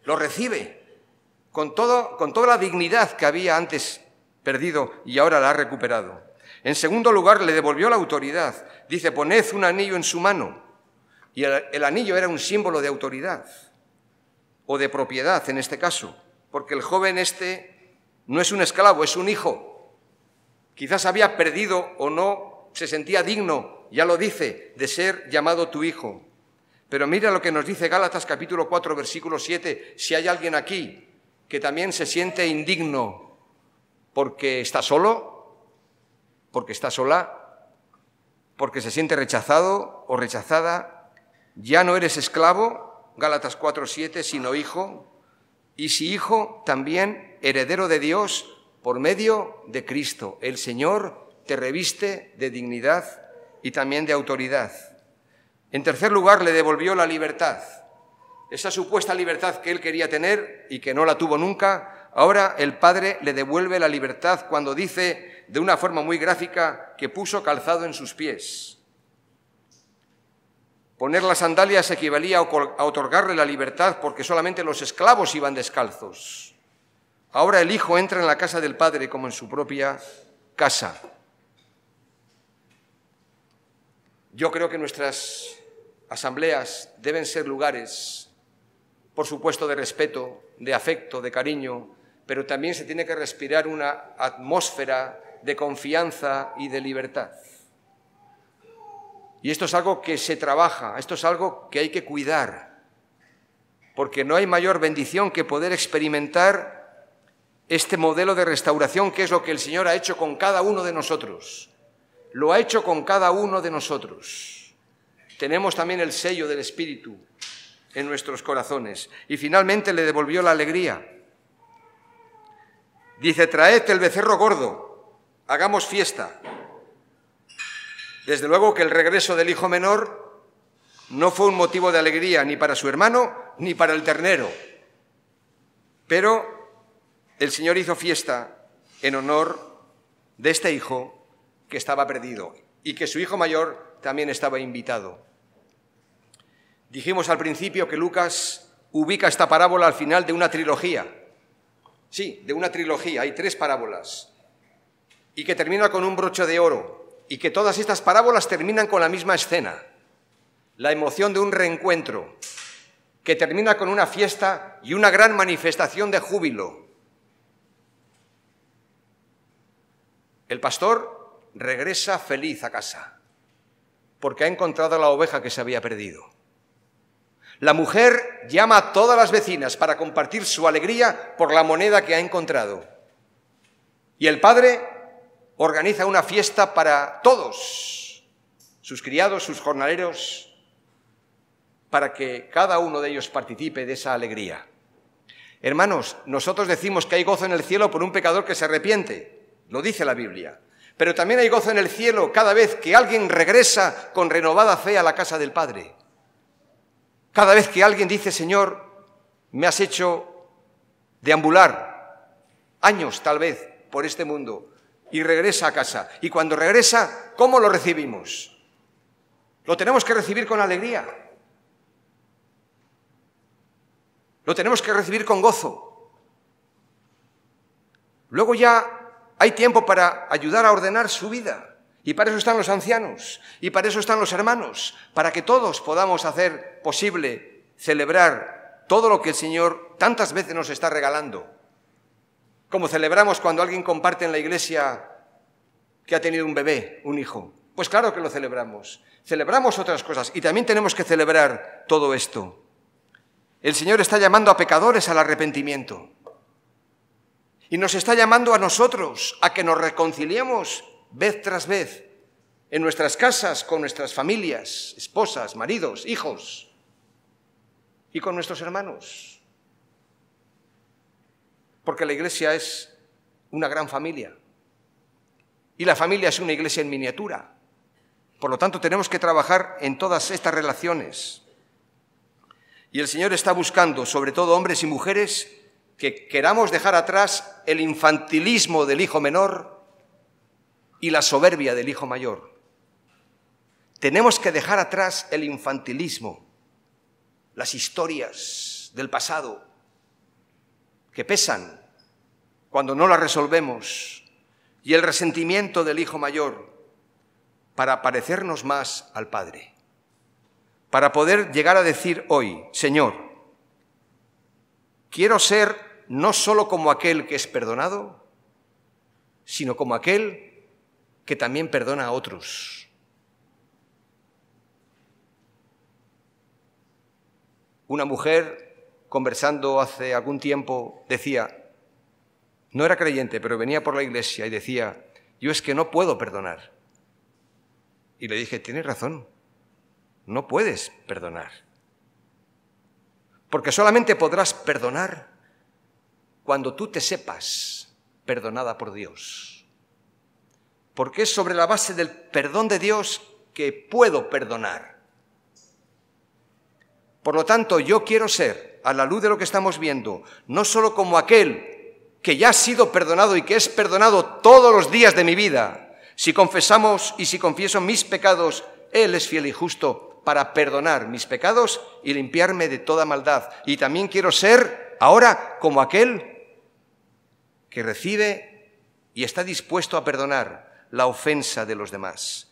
lo recibe con toda la dignidad que había antes perdido y ahora la ha recuperado. En segundo lugar, le devolvió la autoridad. Dice, poned un anillo en su mano. Y el anillo era un símbolo de autoridad, o de propiedad en este caso, porque el joven no es un esclavo, es un hijo. Quizás había perdido o no se sentía digno, ya lo dice, de ser llamado tu hijo. Pero mira lo que nos dice Gálatas capítulo 4, versículo 7, si hay alguien aquí que también se siente indigno porque está solo, porque está sola, porque se siente rechazado o rechazada, ya no eres esclavo, Gálatas 4, 7, sino hijo, y si hijo, también heredero de Dios por medio de Cristo. El Señor te reviste de dignidad y también de autoridad. En tercer lugar, le devolvió la libertad. Esa supuesta libertad que él quería tener y que no la tuvo nunca, ahora el Padre le devuelve la libertad cuando dice de una forma muy gráfica que puso calzado en sus pies. Poner las sandalias equivalía a otorgarle la libertad porque solamente los esclavos iban descalzos. Ahora el Hijo entra en la casa del Padre como en su propia casa. Yo creo que nuestras asambleas deben ser lugares, por supuesto, de respeto, de afecto, de cariño, pero también se tiene que respirar una atmósfera de confianza y de libertad. Y esto es algo que se trabaja, esto es algo que hay que cuidar, porque no hay mayor bendición que poder experimentar este modelo de restauración, que es lo que el Señor ha hecho con cada uno de nosotros. Lo ha hecho con cada uno de nosotros. Tenemos también el sello del Espíritu en nuestros corazones. Y finalmente le devolvió la alegría. Dice, traed el becerro gordo, hagamos fiesta. Desde luego que el regreso del hijo menor no fue un motivo de alegría ni para su hermano ni para el ternero. Pero el Señor hizo fiesta en honor de este hijo que estaba perdido y que su hijo mayor también estaba invitado. Dijimos al principio que Lucas ubica esta parábola al final de una trilogía. Sí, de una trilogía, hay 3 parábolas, y que termina con un broche de oro, y que todas estas parábolas terminan con la misma escena, la emoción de un reencuentro, que termina con una fiesta y una gran manifestación de júbilo. El pastor regresa feliz a casa, porque ha encontrado la oveja que se había perdido. La mujer llama a todas las vecinas para compartir su alegría por la moneda que ha encontrado. Y el padre organiza una fiesta para todos, sus criados, sus jornaleros, para que cada uno de ellos participe de esa alegría. Hermanos, nosotros decimos que hay gozo en el cielo por un pecador que se arrepiente, lo dice la Biblia. Pero también hay gozo en el cielo cada vez que alguien regresa con renovada fe a la casa del Padre. Cada vez que alguien dice, Señor, me has hecho deambular años tal vez por este mundo, y regresa a casa. Y cuando regresa, ¿cómo lo recibimos? Lo tenemos que recibir con alegría. Lo tenemos que recibir con gozo. Luego ya hay tiempo para ayudar a ordenar su vida. Y para eso están los ancianos, y para eso están los hermanos, para que todos podamos hacer posible celebrar todo lo que el Señor tantas veces nos está regalando. Como celebramos cuando alguien comparte en la iglesia que ha tenido un bebé, un hijo. Pues claro que lo celebramos. Celebramos otras cosas y también tenemos que celebrar todo esto. El Señor está llamando a pecadores al arrepentimiento. Y nos está llamando a nosotros a que nos reconciliemos vez tras vez, en nuestras casas, con nuestras familias, esposas, maridos, hijos, y con nuestros hermanos. Porque la Iglesia es una gran familia. Y la familia es una iglesia en miniatura. Por lo tanto, tenemos que trabajar en todas estas relaciones. Y el Señor está buscando, sobre todo hombres y mujeres, que queramos dejar atrás el infantilismo del hijo menor y la soberbia del hijo mayor. Tenemos que dejar atrás el infantilismo, las historias del pasado, que pesan cuando no las resolvemos, y el resentimiento del hijo mayor, para parecernos más al Padre, para poder llegar a decir hoy, Señor, quiero ser no solo como aquel que es perdonado, sino como aquel que también perdona a otros. Una mujer, conversando hace algún tiempo, decía, no era creyente, pero venía por la iglesia y decía, yo es que no puedo perdonar. Y le dije, tienes razón, no puedes perdonar. Porque solamente podrás perdonar cuando tú te sepas perdonada por Dios. Porque es sobre la base del perdón de Dios que puedo perdonar. Por lo tanto, yo quiero ser, a la luz de lo que estamos viendo, no solo como aquel que ya ha sido perdonado y que es perdonado todos los días de mi vida. Si confesamos y si confieso mis pecados, Él es fiel y justo para perdonar mis pecados y limpiarme de toda maldad. Y también quiero ser ahora como aquel que recibe y está dispuesto a perdonar la ofensa de los demás.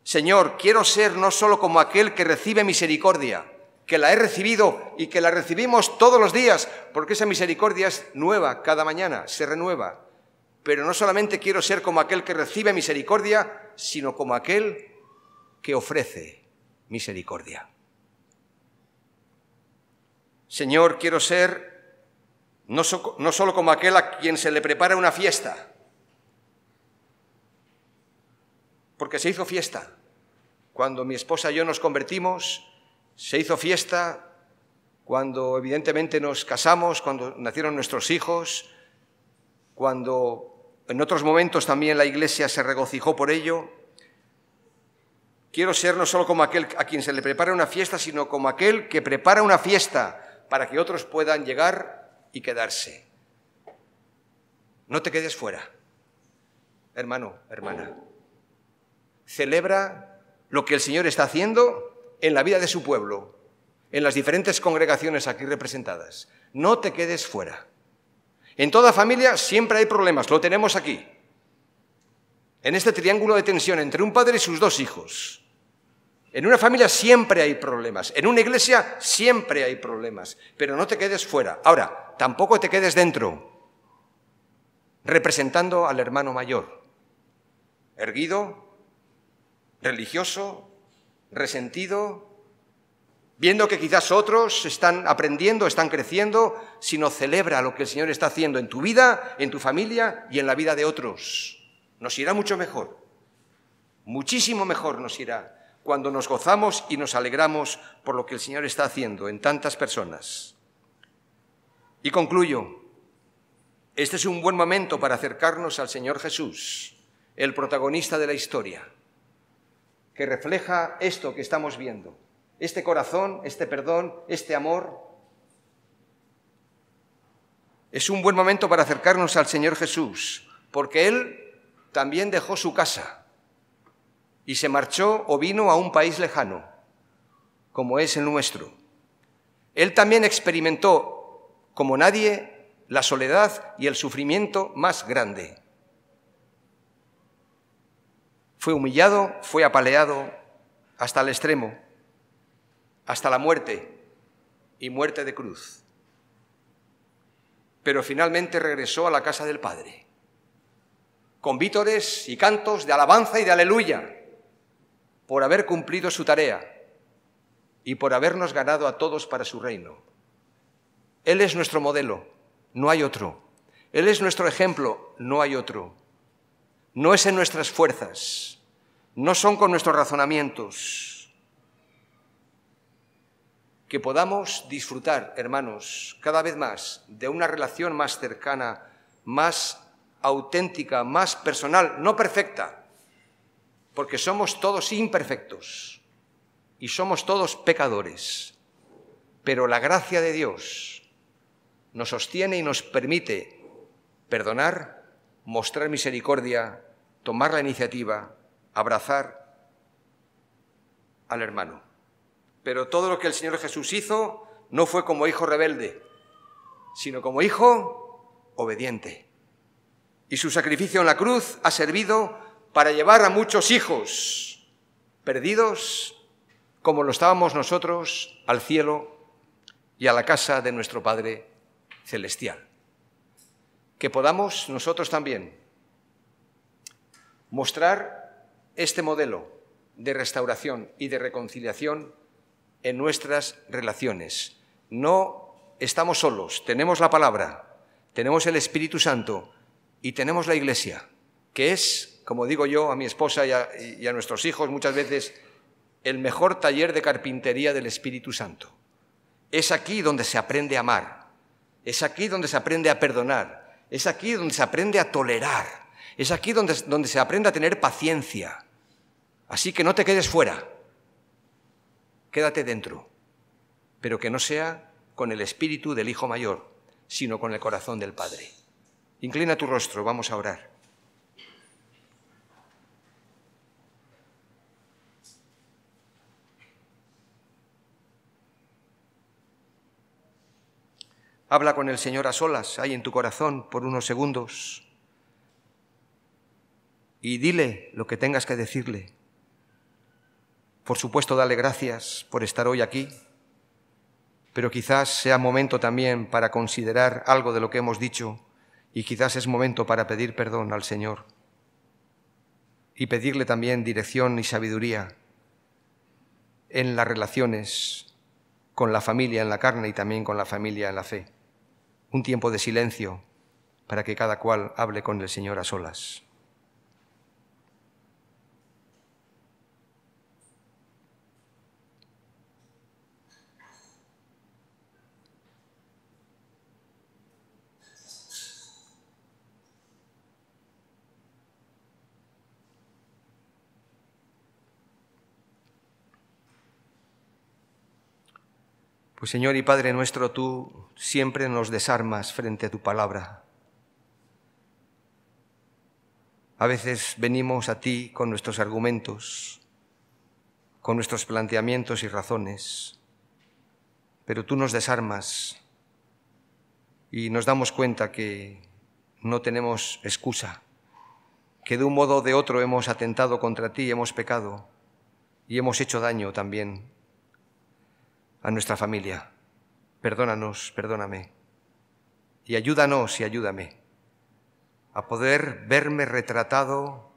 Señor, quiero ser no solo como aquel que recibe misericordia, que la he recibido y que la recibimos todos los días, porque esa misericordia es nueva cada mañana, se renueva. Pero no solamente quiero ser como aquel que recibe misericordia, sino como aquel que ofrece misericordia. Señor, quiero ser no solo como aquel a quien se le prepara una fiesta, porque se hizo fiesta. Cuando mi esposa y yo nos convertimos, se hizo fiesta cuando evidentemente nos casamos, cuando nacieron nuestros hijos, cuando en otros momentos también la Iglesia se regocijó por ello. Quiero ser no solo como aquel a quien se le prepara una fiesta, sino como aquel que prepara una fiesta para que otros puedan llegar y quedarse. No te quedes fuera, hermano, hermana. Celebra lo que el Señor está haciendo en la vida de su pueblo, en las diferentes congregaciones aquí representadas. No te quedes fuera. En toda familia siempre hay problemas, lo tenemos aquí. En este triángulo de tensión entre un padre y sus dos hijos. En una familia siempre hay problemas, en una iglesia siempre hay problemas, pero no te quedes fuera. Ahora, tampoco te quedes dentro, representando al hermano mayor, erguido, religioso, resentido, viendo que quizás otros están aprendiendo, están creciendo, sino celebra lo que el Señor está haciendo en tu vida, en tu familia y en la vida de otros. Nos irá mucho mejor, muchísimo mejor nos irá cuando nos gozamos y nos alegramos por lo que el Señor está haciendo en tantas personas. Y concluyo, este es un buen momento para acercarnos al Señor Jesús, el protagonista de la historia, que refleja esto que estamos viendo, este corazón, este perdón, este amor. Es un buen momento para acercarnos al Señor Jesús, porque Él también dejó su casa y se marchó o vino a un país lejano, como es el nuestro. Él también experimentó, como nadie, la soledad y el sufrimiento más grande. Fue humillado, fue apaleado hasta el extremo, hasta la muerte y muerte de cruz. Pero finalmente regresó a la casa del Padre, con vítores y cantos de alabanza y de aleluya, por haber cumplido su tarea y por habernos ganado a todos para su reino. Él es nuestro modelo, no hay otro. Él es nuestro ejemplo, no hay otro. no es en nuestras fuerzas, no son con nuestros razonamientos. Que podamos disfrutar, hermanos, cada vez más de una relación más cercana, más auténtica, más personal, no perfecta, porque somos todos imperfectos y somos todos pecadores. Pero la gracia de Dios nos sostiene y nos permite perdonar, mostrar misericordia, tomar la iniciativa, abrazar al hermano. Pero todo lo que el Señor Jesús hizo no fue como hijo rebelde, sino como hijo obediente. Y su sacrificio en la cruz ha servido para llevar a muchos hijos perdidos, como lo estábamos nosotros, al cielo y a la casa de nuestro Padre celestial. Que podamos nosotros también mostrar este modelo de restauración y de reconciliación en nuestras relaciones. No estamos solos, tenemos la palabra, tenemos el Espíritu Santo y tenemos la Iglesia, que es, como digo yo a mi esposa y a nuestros hijos muchas veces, el mejor taller de carpintería del Espíritu Santo. Es aquí donde se aprende a amar, es aquí donde se aprende a perdonar, es aquí donde se aprende a tolerar, es aquí donde se aprende a tener paciencia. Así que no te quedes fuera, quédate dentro, pero que no sea con el espíritu del Hijo Mayor, sino con el corazón del Padre. Inclina tu rostro, vamos a orar. Habla con el Señor a solas, ahí en tu corazón, por unos segundos, y dile lo que tengas que decirle. Por supuesto, dale gracias por estar hoy aquí, pero quizás sea momento también para considerar algo de lo que hemos dicho y quizás es momento para pedir perdón al Señor y pedirle también dirección y sabiduría en las relaciones con la familia en la carne y también con la familia en la fe. Un tiempo de silencio para que cada cual hable con el Señor a solas. Pues Señor y Padre nuestro, tú siempre nos desarmas frente a tu palabra. A veces venimos a ti con nuestros argumentos, con nuestros planteamientos y razones, pero tú nos desarmas y nos damos cuenta que no tenemos excusa, que de un modo o de otro hemos atentado contra ti, hemos pecado y hemos hecho daño también a nuestra familia. Perdónanos, perdóname, y ayúdanos y ayúdame a poder verme retratado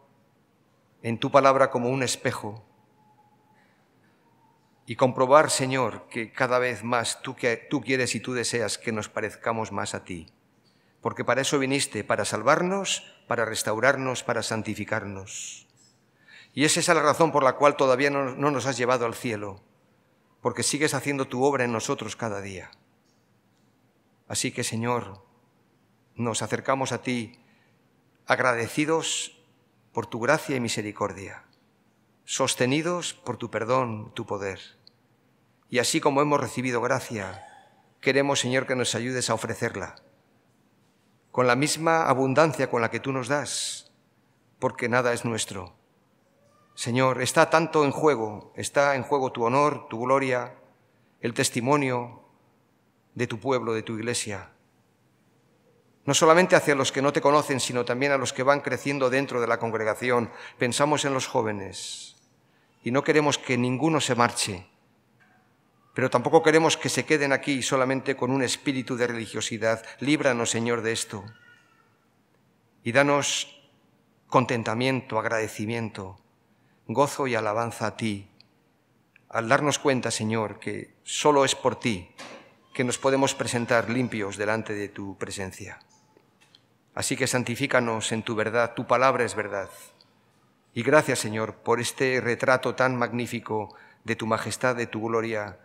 en tu palabra como un espejo y comprobar, Señor, que cada vez más tú quieres y tú deseas que nos parezcamos más a ti, porque para eso viniste, para salvarnos, para restaurarnos, para santificarnos. Y esa es la razón por la cual todavía no nos has llevado al cielo, porque sigues haciendo tu obra en nosotros cada día. Así que, Señor, nos acercamos a ti agradecidos por tu gracia y misericordia, sostenidos por tu perdón, tu poder. Y así como hemos recibido gracia, queremos, Señor, que nos ayudes a ofrecerla con la misma abundancia con la que tú nos das, porque nada es nuestro. Señor, está tanto en juego, está en juego tu honor, tu gloria, el testimonio de tu pueblo, de tu iglesia. No solamente hacia los que no te conocen, sino también a los que van creciendo dentro de la congregación. Pensamos en los jóvenes y no queremos que ninguno se marche, pero tampoco queremos que se queden aquí solamente con un espíritu de religiosidad. Líbranos, Señor, de esto y danos contentamiento, agradecimiento, gozo y alabanza a ti, al darnos cuenta, Señor, que solo es por ti que nos podemos presentar limpios delante de tu presencia. Así que santifícanos en tu verdad, tu palabra es verdad. Y gracias, Señor, por este retrato tan magnífico de tu majestad, de tu gloria,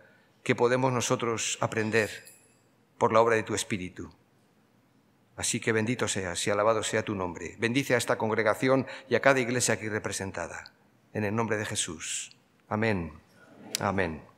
que podemos nosotros aprender por la obra de tu Espíritu. Así que bendito seas y alabado sea tu nombre. Bendice a esta congregación y a cada iglesia aquí representada. En el nombre de Jesús. Amén. Amén.